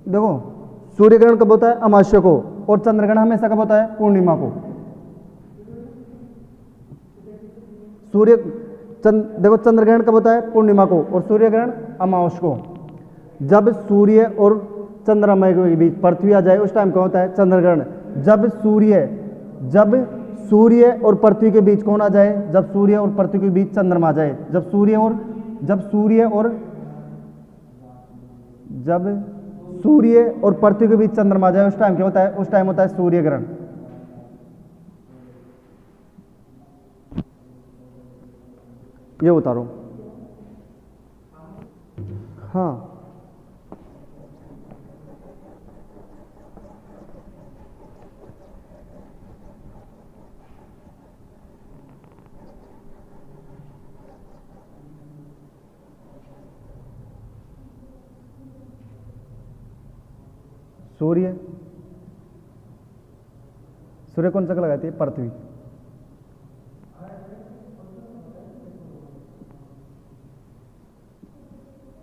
देखो सूर्य ग्रहण कब होता है, अमावस्या को, और चंद्रग्रहण हमेशा कब होता है, पूर्णिमा को। देखो चंद्रग्रहण कब होता है, पूर्णिमा को, और सूर्य ग्रहण अमावस को। जब सूर्य और चंद्रमा के बीच पृथ्वी आ जाए उस टाइम क्या होता है, चंद्रग्रहण। जब सूर्य और पृथ्वी के बीच कौन आ जाए, जब सूर्य और पृथ्वी के बीच चंद्रमा आ जाए। जब सूर्य और पृथ्वी के बीच चंद्रमा आ जाए उस टाइम क्या होता है, उस टाइम होता है सूर्य ग्रहण। ये बता रहा हूं। हाँ सूर्य कौन सा लगाती है, पृथ्वी।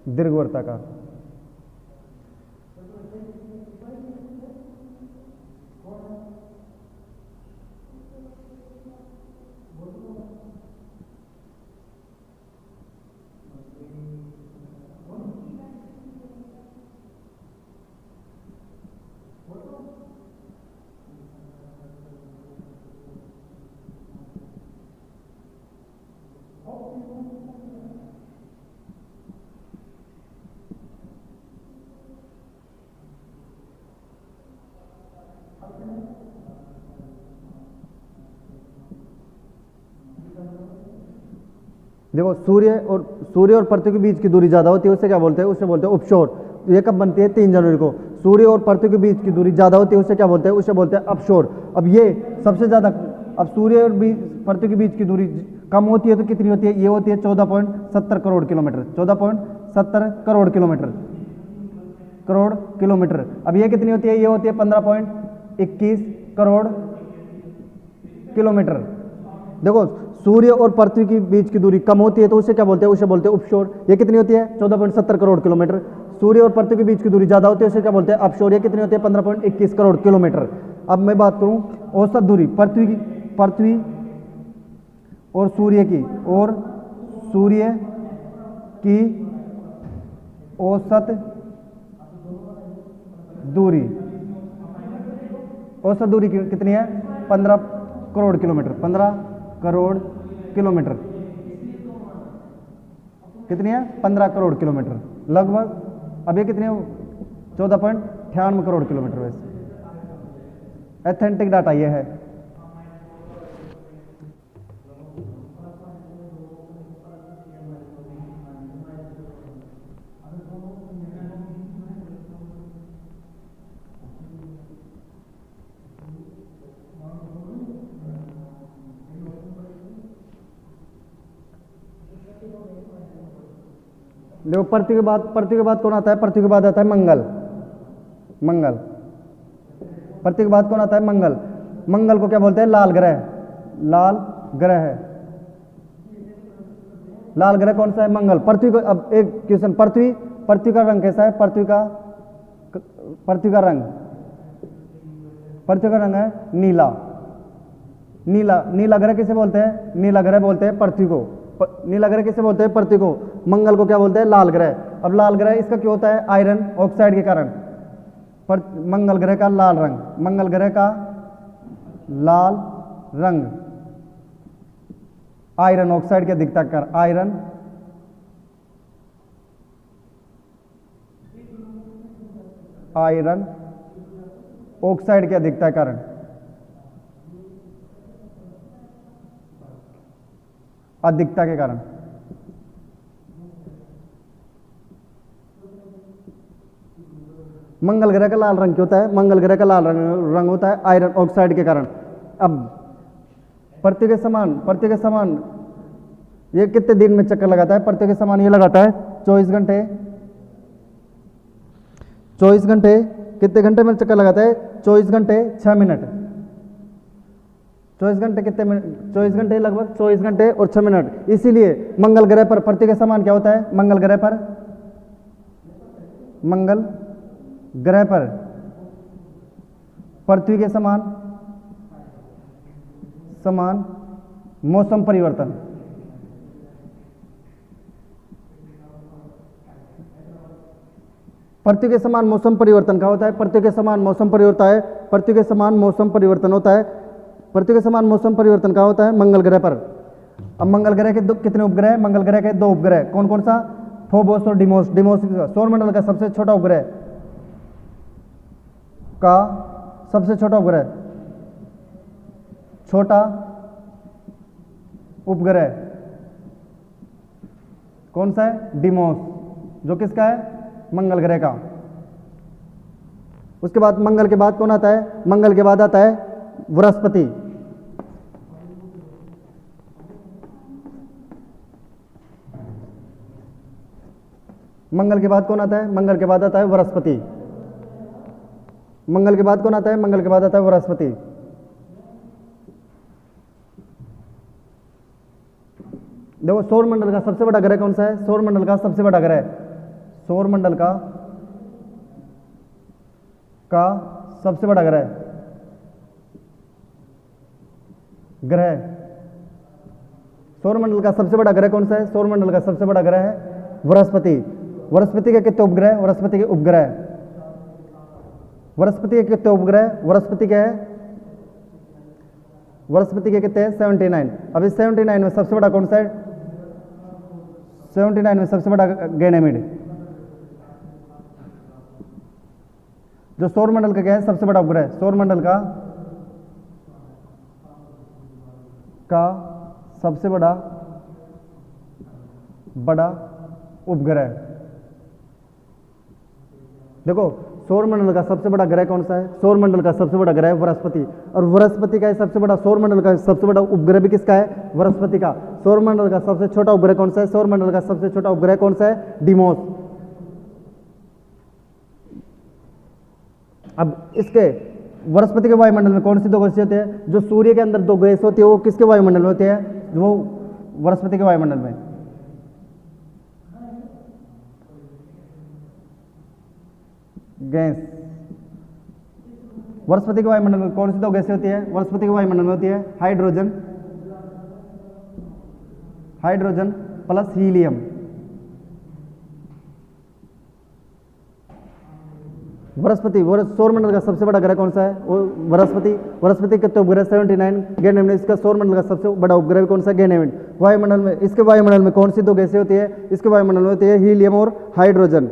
दीर्घवृत्ताकार। देखो सूर्य और पृथ्वी के बीच की दूरी ज्यादा होती है, उससे क्या बोलते हैं, उससे बोलते हैं उपशोर। ये कब बनती है, 3 जनवरी को। सूर्य और पृथ्वी के बीच की दूरी ज्यादा होती है, उससे क्या बोलते हैं, उससे बोलते हैं अपशोर। अब ये सबसे ज्यादा, अब सूर्य और पृथ्वी के बीच की दूरी कम होती है तो कितनी होती है, ये होती है 14.70 करोड़ किलोमीटर। 14.70 करोड़ किलोमीटर। अब ये कितनी होती है, ये होती है 15.21 करोड़ किलोमीटर। देखो सूर्य और पृथ्वी के बीच की दूरी कम होती है तो उसे क्या बोलते हैं, उसे बोलते हैं उपशोर। ये कितनी होती है, 14.70 करोड़ किलोमीटर। सूर्य और पृथ्वी के बीच की दूरी ज्यादा होती है, उसे क्या बोलते हैं, अपशोर। ये कितनी होती है, 15.21 करोड़ किलोमीटर। अब मैं बात करूं औसत दूरी पृथ्वी और सूर्य की औसत दूरी कितनी है, 15 करोड़ किलोमीटर। 15 करोड़ किलोमीटर कितनी है, 15 करोड़ किलोमीटर लगभग। अब ये कितनी है, 14.98 करोड़ किलोमीटर। वैसे एथेंटिक डाटा ये है। देखो पृथ्वी के बाद कौन आता है, पृथ्वी के बाद आता है मंगल। पृथ्वी के बाद कौन आता है, मंगल को क्या बोलते हैं, लाल ग्रह। लाल ग्रह कौन सा है, मंगल। पृथ्वी को, अब एक क्वेश्चन, पृथ्वी का रंग कैसा है, पृथ्वी का रंग है नीला ग्रह किसे बोलते हैं, नीला ग्रह बोलते हैं पृथ्वी को। नीला ग्रह किसे बोलते हैं, पृथ्वी को। मंगल को क्या बोलते हैं, लाल ग्रह। अब लाल ग्रह इसका क्यों होता है, आयरन ऑक्साइड के कारण। मंगल ग्रह का लाल रंग आयरन ऑक्साइड की अधिकता के कारण, आयरन आयरन ऑक्साइड की अधिकता के कारण, अधिकता के कारण मंगल ग्रह का लाल रंग क्या होता है? मंगल ग्रह का लाल रंग होता है आयरन ऑक्साइड के कारण। अब पृथ्वी के समान ये कितने दिन में चक्कर लगाता है? पृथ्वी के समान ये लगाता है 24 घंटे। 24 घंटे कितने घंटे में चक्कर लगाता है? 24 घंटे 6 मिनट। 24 घंटे कितने मिनट? 24 घंटे लगभग 24 घंटे और 6 मिनट। इसीलिए मंगल ग्रह पर पृथ्वी के समान क्या होता है? मंगल ग्रह पर पृथ्वी के समान मौसम परिवर्तन, पृथ्वी के समान मौसम परिवर्तन का होता है। पृथ्वी के समान मौसम परिवर्तन है, पृथ्वी के समान मौसम परिवर्तन होता है। पृथ्वी के समान मौसम परिवर्तन का होता है मंगल ग्रह पर। अब मंगल ग्रह के कितने उपग्रह? मंगल ग्रह के 2 उपग्रह। कौन कौन सा? फोबोस और डिमोस। डिमोस सौरमंडल का सबसे छोटा उपग्रह छोटा उपग्रह कौन सा है? डिमोस, जो किसका है? मंगल ग्रह का। उसके बाद मंगल के बाद कौन आता है? मंगल के बाद आता है बृहस्पति। मंगल के बाद कौन आता है? मंगल के बाद आता है बृहस्पति। मंगल के बाद कौन आता है? मंगल के बाद आता है बृहस्पति। देखो सौरमंडल का सबसे बड़ा ग्रह कौन सा है? सौरमंडल का सबसे बड़ा ग्रह, सौरमंडल का सबसे बड़ा ग्रह सौरमंडल का सबसे बड़ा ग्रह कौन सा है? सौरमंडल का सबसे बड़ा ग्रह है बृहस्पति। बृहस्पति के कितने उपग्रह? बृहस्पति के उपग्रह, बृहस्पति के कितने उपग्रह? बृहस्पति के कितने? 79। अब इस 79 में सबसे बड़ा कौन सा है? 79 में सबसे बड़ा गैनेमिड, जो सौरमंडल का क्या है? सबसे बड़ा उपग्रह, सौरमंडल का सबसे बड़ा उपग्रह। देखो सौरमंडल का सबसे बड़ा ग्रह कौन सा है? सौरमंडल का सबसे बड़ा ग्रह है बृहस्पति। और बृहस्पति का सबसे बड़ा, सौरमंडल का सबसे बड़ा उपग्रह भी किसका है? बृहस्पति का। सौरमंडल का सबसे छोटा उपग्रह कौन सा है? सौरमंडल का सबसे छोटा उपग्रह कौन सा है? डिमोस। अब इसके बृहस्पति के वायुमंडल में कौन सी 2 गैसें होती है? जो सूर्य के अंदर 2 गैस होती है वो किसके वायुमंडल में होती है? वो बृहस्पति के वायुमंडल में। गैस बृहस्पति के वायुमंडल में कौन सी 2 गैसें होती है? बृहस्पति के वायुमंडल में होती है हाइड्रोजन प्लस हीलियम। बृहस्पति सौरमंडल का सबसे बड़ा ग्रह कौन सा है? वो बृहस्पति कितने उपग्रह? 79 गैनेमिड। इसका सौरमंडल का सबसे बड़ा उपग्रह कौन सा? गैनेमिड। वायुमंडल में, इसके वायुमंडल में कौन सी 2 गैसें होती है? इसके वायुमंडल में होती है हीलियम और हाइड्रोजन।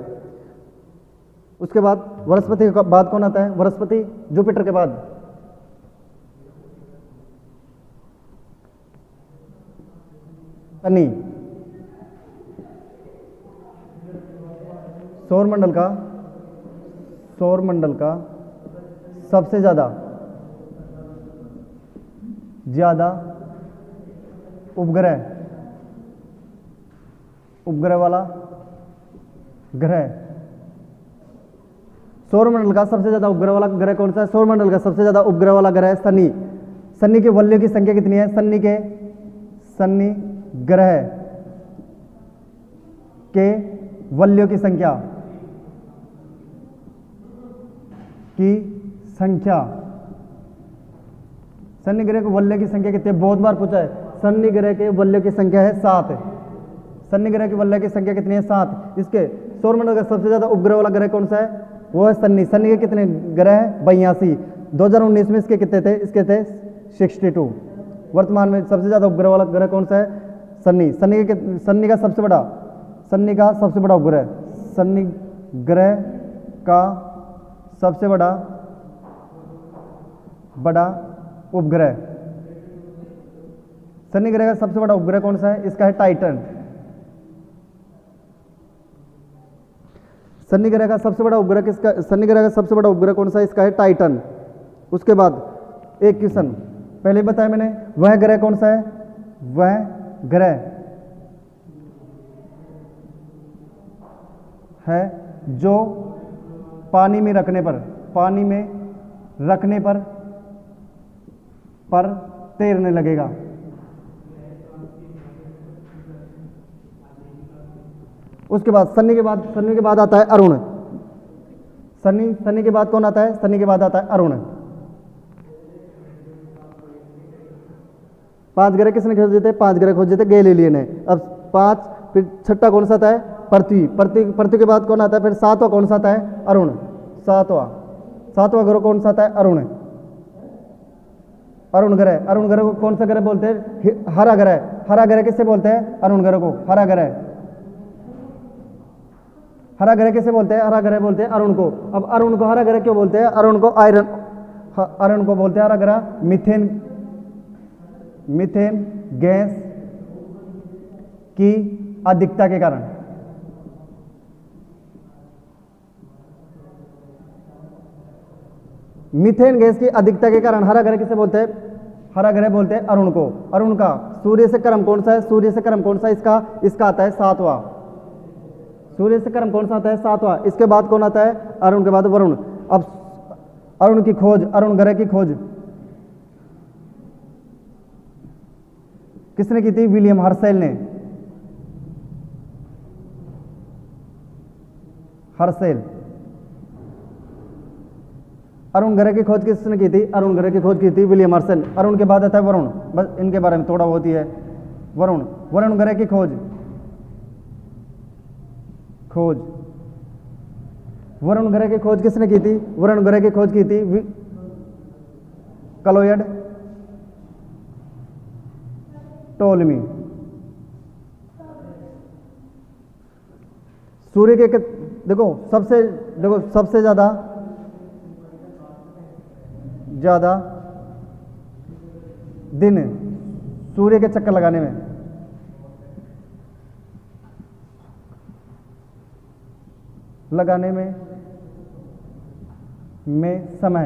उसके बाद बृहस्पति के बाद कौन आता है? बृहस्पति जुपिटर के बाद शनि। सौरमंडल का सबसे ज्यादा उपग्रह वाला ग्रह। सौरमंडल का सबसे ज्यादा उपग्रह वाला ग्रह कौन सा है? सौरमंडल का सबसे ज्यादा उपग्रह वाला ग्रह है शनि। शनि के वलयों की संख्या कितनी है? शनि ग्रह के वलयों की संख्या शनि ग्रह के वलय की संख्या कितनी है? बहुत बार पूछा है। शनि ग्रह के वलय की संख्या है 7। शनि ग्रह के वलय की संख्या कितनी है? 7। इसके सौरमंडल का सबसे ज्यादा उपग्रह वाला ग्रह कौन सा है? वो है शनि। शनि के कितने ग्रह है? 82। 2019 में इसके कितने थे? इसके थे 62। वर्तमान में सबसे ज़्यादा उपग्रह वाला ग्रह कौन सा है? शनि। शनि का सबसे बड़ा उपग्रह, शनि ग्रह का सबसे बड़ा उपग्रह, शनि ग्रह का सबसे बड़ा उपग्रह कौन सा है? इसका है टाइटन। शनि ग्रह का सबसे बड़ा उपग्रह किसका? शनि ग्रह का सबसे बड़ा उपग्रह कौन सा है? इसका है टाइटन। उसके बाद एक क्वेश्चन पहले बताया मैंने, वह ग्रह कौन सा है? वह ग्रह है जो पानी में रखने पर तैरने लगेगा। उसके बाद शनि के बाद आता है अरुण। शनि के बाद कौन आता है? शनि के बाद आता है अरुण। 5 ग्रह किसने खोज दिए थे? 5 ग्रह खोज दिए थे गैलीलियो ने। अब 5, फिर छठा कौन सा आता है? पृथ्वी के बाद कौन आता है? फिर 7वां कौन सा आता है? अरुण। 7वां ग्रह कौन सा आता है? अरुण ग्रह को कौन सा ग्रह बोलते हैं? हरा ग्रह किससे बोलते हैं? अरुण ग्रह को हरा ग्रह किसे बोलते हैं? हरा ग्रह बोलते हैं अरुण को। अब अरुण को हरा ग्रह क्यों बोलते हैं? अरुण को बोलते हैं हरा ग्रह मीथेन गैस की अधिकता के कारण। मीथेन गैस की अधिकता के कारण हरा ग्रह किसे बोलते हैं? हरा ग्रह बोलते हैं अरुण को। अरुण का सूर्य से क्रम कौन सा है? इसका आता है 7वां। सूर्य से क्रम कौन सा आता है? 7वां। इसके बाद कौन आता है? अरुण के बाद वरुण। अब अरुण ग्रह की खोज किसने की थी? विलियम हर्शेल ने। अरुण ग्रह की खोज किसने की थी? William Herschel. अरुण के बाद आता है वरुण। बस इनके बारे में थोड़ा बहुत ही है। वरुण ग्रह की खोज वरुण ग्रह की खोज किसने की थी? वरुण ग्रह की खोज की थी क्लोयड टोलमी। सूर्य के देखो सबसे ज्यादा दिन सूर्य के चक्कर लगाने में समय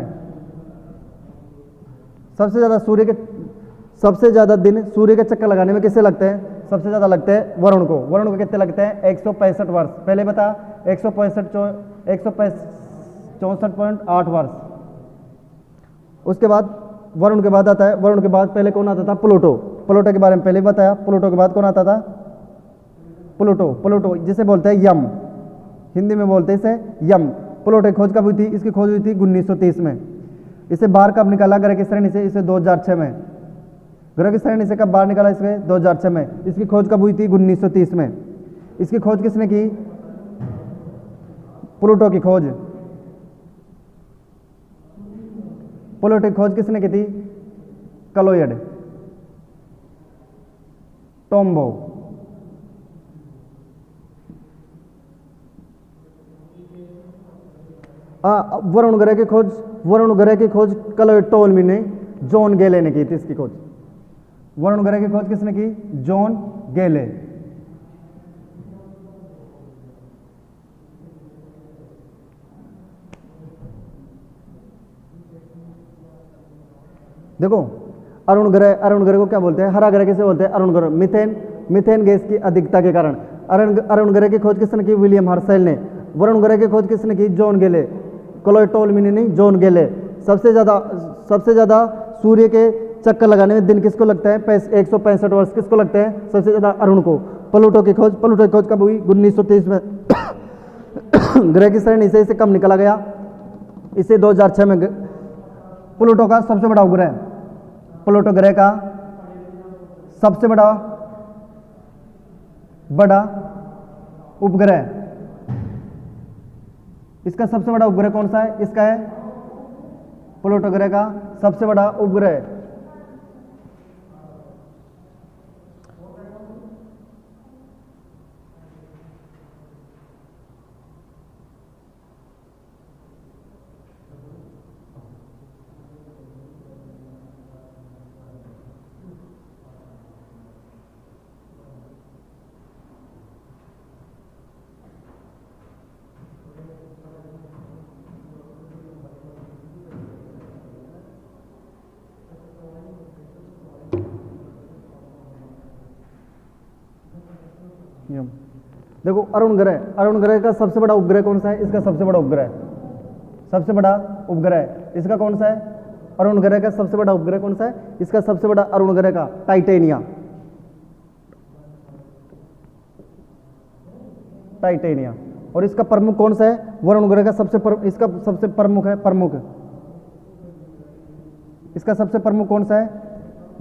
सबसे ज्यादा दिन सूर्य के चक्कर लगाने में किससे लगते हैं? सबसे ज्यादा लगते हैं वरुण को कितने लगते हैं? 165 वर्ष। पहले बता 164.8 वर्ष। उसके बाद वरुण के बाद आता है, वरुण के बाद पहले कौन आता था? प्लूटो के बारे में पहले बताया। प्लूटो के बाद कौन आता था? प्लूटो जिसे बोलते हैं यम, हिंदी में बोलते हैं इसे यम। प्लूटो की खोज कब हुई थी? इसकी खोज हुई थी 1930 में। इसे बाहर कब निकाला ग्रह की श्रेणी से? इसे 2006 में। ग्रह की श्रेणी से कब बाहर निकाला? इसे 2006 में। इसकी खोज कब हुई थी? 1930 में। इसकी खोज किसने की? प्लूटो की खोज किसने की थी? क्लोयड टोम्बो। वरुण ग्रह की खोज क्लोयड टोलमी ने, जॉन गेले ने की थी इसकी खोज। वरुण ग्रह की खोज किसने की? जॉन गेले। देखो अरुण ग्रह को क्या बोलते हैं? हरा ग्रह किसे बोलते हैं? अरुण ग्रह मीथेन गैस की अधिकता के कारण। अरुण ग्रह की खोज किसने की? विलियम हर्शेल ने। वरुण ग्रह की खोज किसने की? जॉन गेले। क्लोयड टोलमी ने नहीं, जॉन गेले। सबसे ज्यादा सूर्य के चक्कर लगाने में दिन किसको लगता है? 165 वर्ष। किसको लगते हैं? सबसे ज्यादा अरुण को। प्लूटो की खोज कब हुई? 1930 में। ग्रह की श्रेणी से इसे कब निकाला गया? इसे 2006 में। प्लूटो का सबसे बड़ा उपग्रह, प्लूटो ग्रह का सबसे बड़ा उपग्रह, इसका सबसे बड़ा उपग्रह कौन सा है? इसका है प्लूटो ग्रह का सबसे बड़ा उपग्रह यम। देखो अरुण ग्रह का सबसे बड़ा उपग्रह कौन सा है? इसका सबसे बड़ा उपग्रह, सबसे बड़ा उपग्रह इसका कौन सा है? अरुण ग्रह का सबसे बड़ा उपग्रह कौन सा है? इसका सबसे बड़ा अरुण ग्रह का टाइटेनिया, टाइटेनिया। और इसका प्रमुख कौन सा है? वरुण ग्रह का इसका सबसे प्रमुख है, प्रमुख इसका सबसे प्रमुख कौन सा है?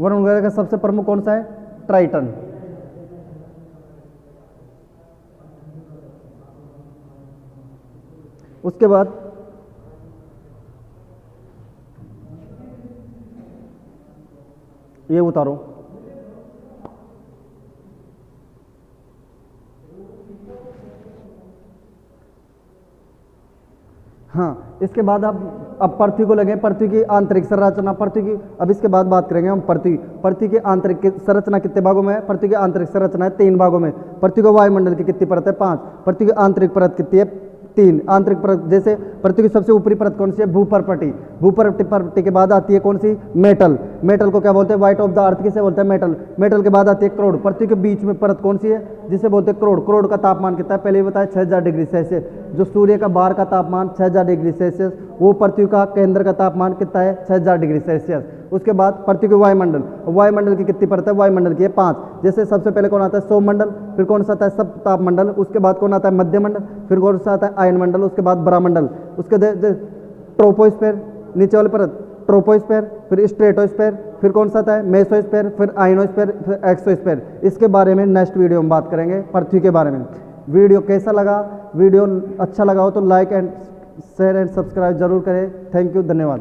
वरुण ग्रह का सबसे प्रमुख कौन सा है? ट्राइटन। उसके बाद ये उतारो, हाँ। इसके बाद अब पृथ्वी को लगे, पृथ्वी की आंतरिक संरचना, पृथ्वी की अब इसके बाद बात करेंगे हम पृथ्वी की आंतरिक संरचना कितने भागों में है? पृथ्वी की आंतरिक संरचना है 3 भागों में। पृथ्वी को वायुमंडल की कितनी परत है? 5। पृथ्वी की आंतरिक परत कितनी है? 3। आंतरिक परत जैसे पृथ्वी की सबसे ऊपरी परत कौन सी है? भूपर्पटी। भूपर्पटी के बाद आती है कौन सी? मेटल। मेटल को क्या बोलते हैं? वाइट ऑफ द अर्थ किसे बोलते हैं? मेटल। मेटल के बाद आती है क्रोड। पृथ्वी के बीच में परत कौन सी है? जिसे बोलते हैं क्रोड। क्रोड का तापमान कितना है? पहले ही बताया 6000 डिग्री सेल्सियस। जो सूर्य का बाहर का तापमान 6000 डिग्री सेल्सियस, वो पृथ्वी का केंद्र का तापमान कितना है? 6000 डिग्री सेल्सियस। उसके बाद पृथ्वी के वायुमंडल, वायुमंडल की कितनी परत है? वायुमंडल की है 5। जैसे सबसे पहले कौन आता है? सौमंडल, फिर कौन सा आता है? सब तापमंडल, उसके बाद कौन आता है? मध्यमंडल, फिर कौन सा आता है? आयनमंडल, उसके बाद ब्रह्मंडल, उसके ट्रोपोस्फेयर नीचे वाली परत, ट्रोपोस्फेयर, फिर स्ट्रेटोस्फेयर, फिर कौन सा आता है? मेसोस्फेयर, फिर आयनोस्फेयर, फिर एक्सोस्फेयर। इसके बारे में नेक्स्ट वीडियो में बात करेंगे, पृथ्वी के बारे में। वीडियो कैसा लगा? वीडियो अच्छा लगा हो तो like and share and subscribe जरूर करें। थैंक यू, धन्यवाद।